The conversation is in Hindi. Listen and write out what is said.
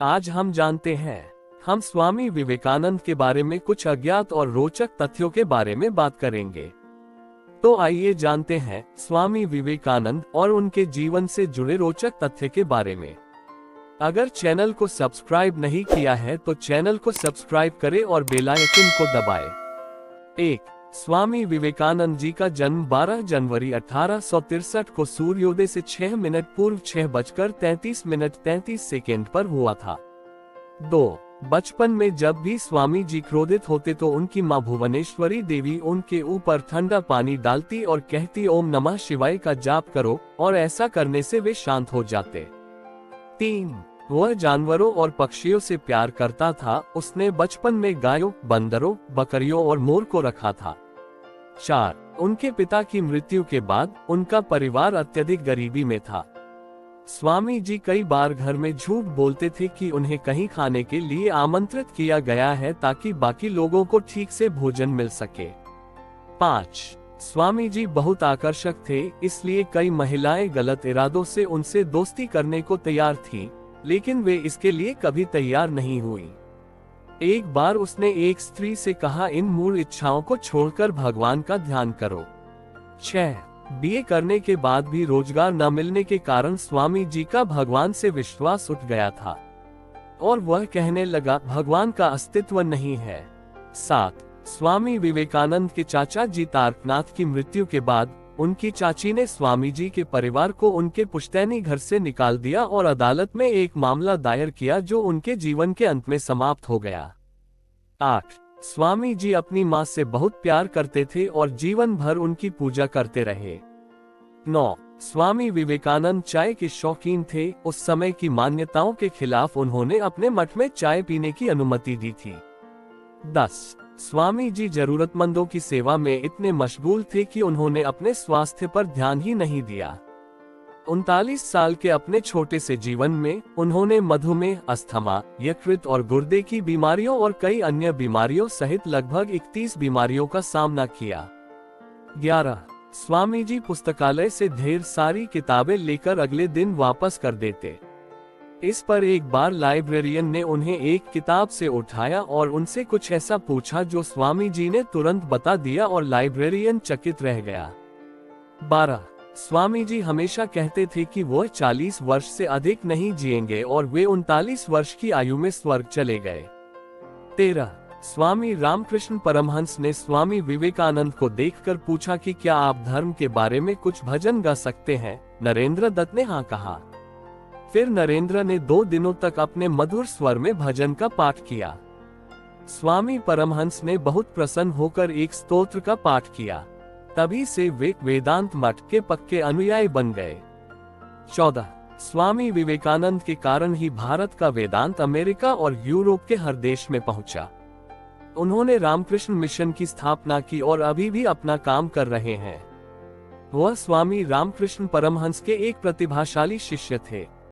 आज हम जानते हैं, हम स्वामी विवेकानंद के बारे में कुछ अज्ञात और रोचक तथ्यों के बारे में बात करेंगे। तो आइए जानते हैं स्वामी विवेकानंद और उनके जीवन से जुड़े रोचक तथ्य के बारे में। अगर चैनल को सब्सक्राइब नहीं किया है तो चैनल को सब्सक्राइब करें और बेल आइकन को दबाएं। 1. स्वामी विवेकानंद जी का जन्म 12 जनवरी 1863 को सूर्योदय से 6 मिनट पूर्व 6:33 पर हुआ था। 2. बचपन में जब भी स्वामी जी क्रोधित होते तो उनकी मां भुवनेश्वरी देवी उनके ऊपर ठंडा पानी डालती और कहती ओम नमः शिवाय का जाप करो, और ऐसा करने से वे शांत हो जाते। 3. वह जानवरों और पक्षियों से प्यार करता था। उसने बचपन में गायों, बंदरों, बकरियों और मोर को रखा था। 4. उनके पिता की मृत्यु के बाद उनका परिवार अत्यधिक गरीबी में था। स्वामी जी कई बार घर में झूठ बोलते थे कि उन्हें कहीं खाने के लिए आमंत्रित किया गया है ताकि बाकी लोगों को ठीक से भोजन मिल सके। 5. स्वामी जी बहुत आकर्षक थे, इसलिए कई महिलाएं गलत इरादों से उनसे दोस्ती करने को तैयार थीं, लेकिन वे इसके लिए कभी तैयार नहीं हुई। एक बार उसने एक स्त्री से कहा, इन मूल इच्छाओं को छोड़कर भगवान का ध्यान करो। 6. बीए करने के बाद भी रोजगार न मिलने के कारण स्वामी जी का भगवान से विश्वास उठ गया था और वह कहने लगा, भगवान का अस्तित्व नहीं है। 7. स्वामी विवेकानंद के चाचा जी तारकनाथ की मृत्यु के बाद उनकी चाची ने स्वामी जी के परिवार को उनके पुश्तैनी घर से निकाल दिया और अदालत में एक मामला दायर किया जो उनके जीवन के अंत में समाप्त हो गया। 8. स्वामी जी अपनी मां से बहुत प्यार करते थे और जीवन भर उनकी पूजा करते रहे। 9. स्वामी विवेकानंद चाय के शौकीन थे। उस समय की मान्यताओं के खिलाफ उन्होंने अपने मठ में चाय पीने की अनुमति दी थी। 10. स्वामी जी जरूरतमंदों की सेवा में इतने मशगूल थे कि उन्होंने अपने स्वास्थ्य पर ध्यान ही नहीं दिया। 39 साल के अपने छोटे से जीवन में उन्होंने मधुमेह, अस्थमा, यकृत और गुर्दे की बीमारियों और कई अन्य बीमारियों सहित लगभग 31 बीमारियों का सामना किया। 11. स्वामी जी पुस्तकालय से ढेर सारी किताबें लेकर अगले दिन वापस कर देते। इस पर एक बार लाइब्रेरियन ने उन्हें एक किताब से उठाया और उनसे कुछ ऐसा पूछा जो स्वामी जी ने तुरंत बता दिया और लाइब्रेरियन चकित रह गया। 12. स्वामी जी हमेशा कहते थे कि वह 40 वर्ष से अधिक नहीं जिएंगे और वे 39 वर्ष की आयु में स्वर्ग चले गए। 13. स्वामी रामकृष्ण परमहंस ने स्वामी विवेकानंद को देखकर पूछा कि क्या आप धर्म के बारे में कुछ भजन गा सकते हैं? नरेंद्र दत्त ने हाँ कहा। फिर नरेंद्र ने 2 दिनों तक अपने मधुर स्वर में भजन का पाठ किया। स्वामी परमहंस ने बहुत प्रसन्न होकर एक स्तोत्र का पाठ किया। तभी से वे वेदांत मठ के पक्के अनुयायी बन गए। 14. स्वामी विवेकानंद के कारण ही भारत का वेदांत अमेरिका और यूरोप के हर देश में पहुंचा। उन्होंने रामकृष्ण मिशन की स्थापना की और अभी भी अपना काम कर रहे हैं। वह स्वामी रामकृष्ण परमहंस के एक प्रतिभाशाली शिष्य थे।